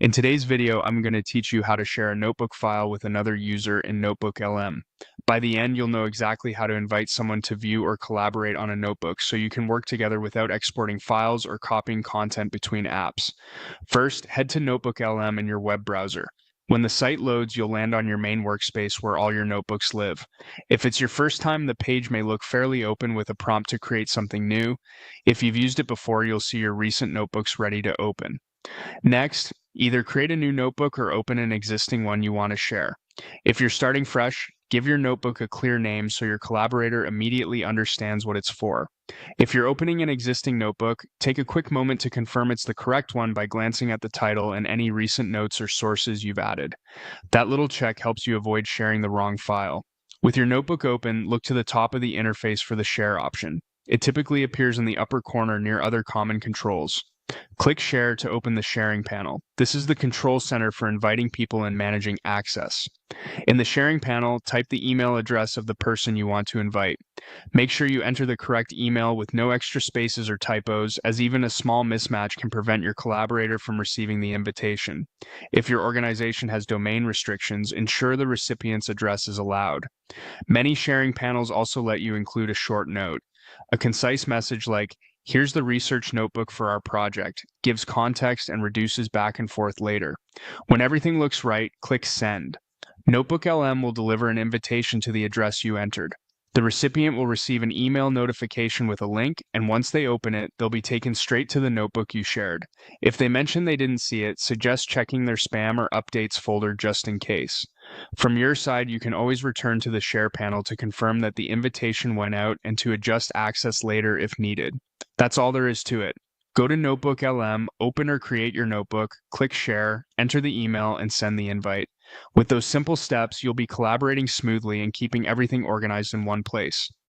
In today's video, I'm going to teach you how to share a notebook file with another user in NotebookLM. By the end, you'll know exactly how to invite someone to view or collaborate on a notebook so you can work together without exporting files or copying content between apps. First, head to NotebookLM in your web browser. When the site loads, you'll land on your main workspace where all your notebooks live. If it's your first time, the page may look fairly open with a prompt to create something new. If you've used it before, you'll see your recent notebooks ready to open. Next, either create a new notebook or open an existing one you want to share. If you're starting fresh, give your notebook a clear name so your collaborator immediately understands what it's for. If you're opening an existing notebook, take a quick moment to confirm it's the correct one by glancing at the title and any recent notes or sources you've added. That little check helps you avoid sharing the wrong file. With your notebook open, look to the top of the interface for the Share option. It typically appears in the upper corner near other common controls. Click Share to open the sharing panel. This is the control center for inviting people and managing access. In the sharing panel, type the email address of the person you want to invite. Make sure you enter the correct email with no extra spaces or typos, as even a small mismatch can prevent your collaborator from receiving the invitation. If your organization has domain restrictions, ensure the recipient's address is allowed. Many sharing panels also let you include a short note. A concise message like, "Here's the research notebook for our project," gives context and reduces back and forth later. When everything looks right, click Send. NotebookLM will deliver an invitation to the address you entered. The recipient will receive an email notification with a link, and once they open it, they'll be taken straight to the notebook you shared. If they mention they didn't see it, suggest checking their spam or updates folder just in case. From your side, you can always return to the Share panel to confirm that the invitation went out and to adjust access later if needed. That's all there is to it. Go to NotebookLM, open or create your notebook, click Share, enter the email, and send the invite. With those simple steps, you'll be collaborating smoothly and keeping everything organized in one place.